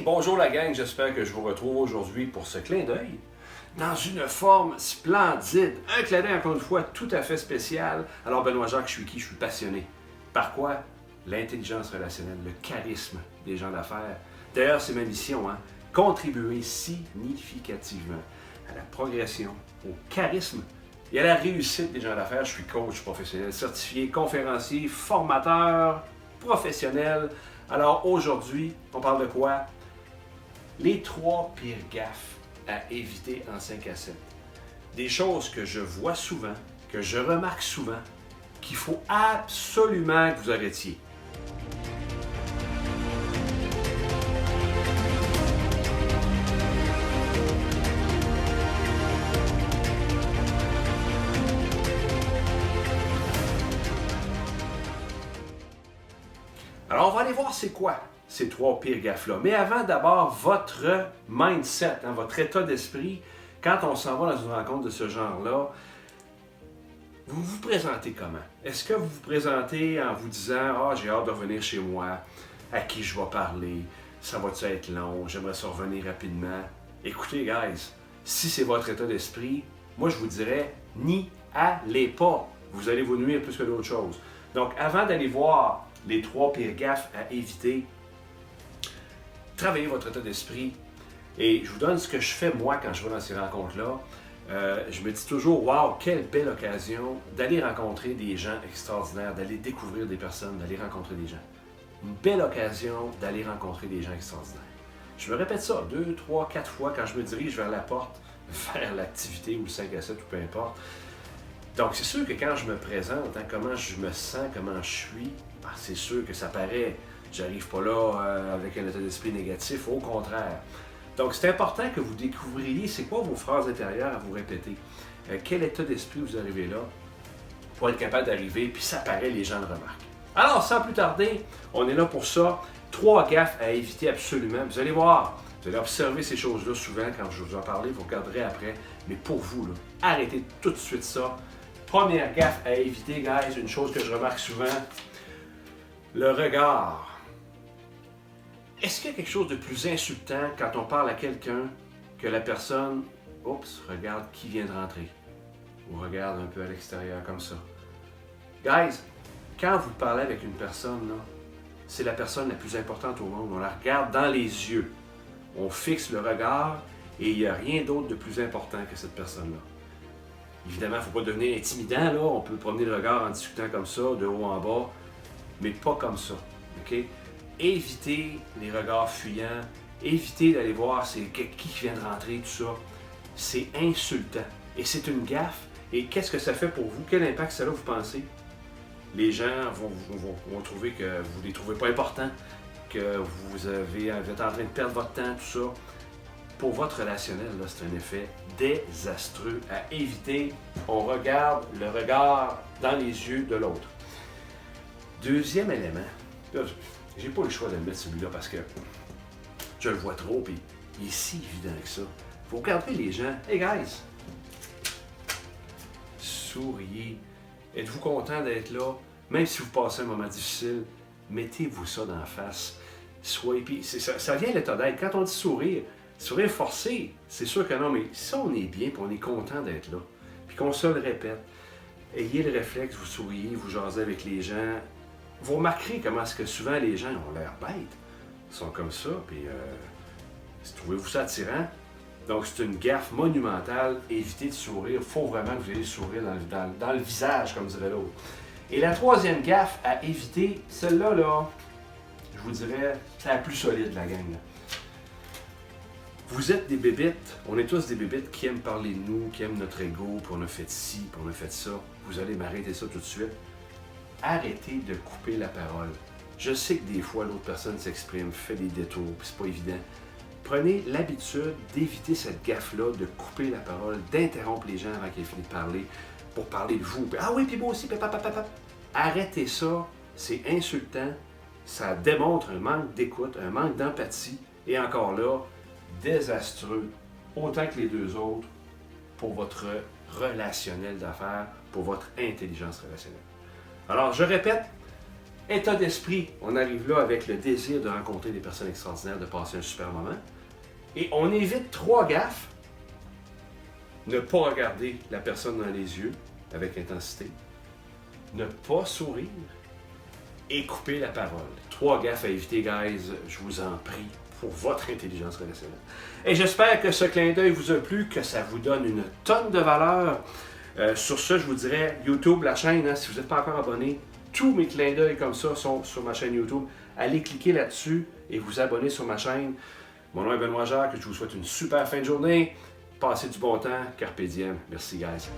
Hey, bonjour la gang, j'espère que je vous retrouve aujourd'hui pour ce clin d'œil dans une forme splendide. Un clin d'œil encore une fois tout à fait spécial. Alors Benoît Jacques, je suis qui? Je suis passionné. Par quoi? L'intelligence relationnelle, le charisme des gens d'affaires. D'ailleurs, c'est ma mission, contribuer significativement à la progression, au charisme et à la réussite des gens d'affaires. Je suis coach professionnel certifié, conférencier, formateur professionnel. Alors aujourd'hui, on parle de quoi? Les 3 pires gaffes à éviter en 5 à 7. Des choses que je vois souvent, que je remarque souvent, qu'il faut absolument que vous arrêtiez. Alors, on va aller voir c'est quoi ces 3 pires gaffes-là. Mais avant, d'abord, votre mindset, votre état d'esprit, quand on s'en va dans une rencontre de ce genre-là, vous vous présentez comment? Est-ce que vous vous présentez en vous disant « Ah, j'ai hâte de revenir chez moi, à qui je vais parler, ça va-tu être long, j'aimerais ça revenir rapidement. » Écoutez, guys, si c'est votre état d'esprit, moi je vous dirais « N'y allez pas. » Vous allez vous nuire plus que d'autres choses. Donc, avant d'aller voir les 3 pires gaffes à éviter, travaillez votre état d'esprit. Et je vous donne ce que je fais moi quand je vais dans ces rencontres-là. Je me dis toujours, waouh, quelle belle occasion d'aller rencontrer des gens extraordinaires, d'aller découvrir des personnes, d'aller rencontrer des gens. Une belle occasion d'aller rencontrer des gens extraordinaires. Je me répète ça 2, 3, 4 fois quand je me dirige vers la porte, vers l'activité ou le 5 à 7 ou peu importe. Donc, c'est sûr que quand je me présente, comment je me sens, comment je suis, c'est sûr que ça paraît, j'arrive pas là avec un état d'esprit négatif, au contraire. Donc, c'est important que vous découvriez c'est quoi vos phrases intérieures à vous répéter. Quel état d'esprit vous arrivez là pour être capable d'arriver, puis ça paraît, les gens le remarquent. Alors, sans plus tarder, on est là pour ça. 3 gaffes à éviter absolument. Vous allez voir, vous allez observer ces choses-là souvent quand je vous en parler, vous regarderez après. Mais pour vous, là, arrêtez tout de suite ça. Première gaffe à éviter, guys, une chose que je remarque souvent, le regard. Est-ce qu'il y a quelque chose de plus insultant quand on parle à quelqu'un que la personne, regarde qui vient de rentrer, ou regarde un peu à l'extérieur comme ça? Guys, quand vous parlez avec une personne, là, c'est la personne la plus importante au monde. On la regarde dans les yeux. On fixe le regard et il n'y a rien d'autre de plus important que cette personne-là. Évidemment, il ne faut pas devenir intimidant, là. On peut promener le regard en discutant comme ça, de haut en bas, mais pas comme ça. OK? Évitez les regards fuyants, évitez d'aller voir qui vient de rentrer, tout ça. C'est insultant. Et c'est une gaffe. Et qu'est-ce que ça fait pour vous? Quel impact ça a, vous pensez? Les gens vont trouver que vous ne les trouvez pas importants, que vous êtes en train de perdre votre temps, tout ça. Pour votre relationnel, là, c'est un effet désastreux à éviter. On regarde le regard dans les yeux de l'autre. Deuxième élément, là, j'ai pas le choix de le mettre celui-là parce que je le vois trop et il est si évident que ça. Faut regarder les gens. Hey guys! Souriez. Êtes-vous content d'être là? Même si vous passez un moment difficile, mettez-vous ça dans la face. Soyez, puis ça vient l'état d'être. Quand on dit sourire forcé, c'est sûr que non, mais si on est bien et on est content d'être là, puis qu'on se le répète, ayez le réflexe, vous souriez, vous jasez avec les gens. Vous remarquerez comment est-ce que souvent les gens ont l'air bêtes. Ils sont comme ça, puis trouvez-vous ça attirant? Donc c'est une gaffe monumentale. Évitez de sourire. Il faut vraiment que vous ayez le sourire dans le visage, comme dirait l'autre. Et la troisième gaffe à éviter, celle-là, là, je vous dirais, c'est la plus solide de la gang. Là. Vous êtes des bébites, on est tous des bébites qui aiment parler de nous, qui aiment notre ego, puis on a fait ci, puis on a fait ça. Vous allez m'arrêter ça tout de suite. Arrêtez de couper la parole. Je sais que des fois, l'autre personne s'exprime, fait des détours, puis c'est pas évident. Prenez l'habitude d'éviter cette gaffe-là, de couper la parole, d'interrompre les gens avant qu'ils aient fini de parler, pour parler de vous. Ah oui, puis moi aussi, papa. Arrêtez ça, c'est insultant, ça démontre un manque d'écoute, un manque d'empathie, et encore là, désastreux, autant que les deux autres, pour votre relationnel d'affaires, pour votre intelligence relationnelle. Alors, je répète, État d'esprit, on arrive là avec le désir de rencontrer des personnes extraordinaires, de passer un super moment. Et on évite 3 gaffes. Ne pas regarder la personne dans les yeux avec intensité. Ne pas sourire. Et couper la parole. 3 gaffes à éviter, guys, je vous en prie, pour votre intelligence relationnelle. Et j'espère que ce clin d'œil vous a plu, que ça vous donne une tonne de valeur. Sur ce, je vous dirais, YouTube, la chaîne, hein, si vous n'êtes pas encore abonné, tous mes clins d'œil comme ça sont sur ma chaîne YouTube. Allez cliquer là-dessus et vous abonner sur ma chaîne. Mon nom est Benoît Jacques, je vous souhaite une super fin de journée. Passez du bon temps, carpe diem. Merci, guys.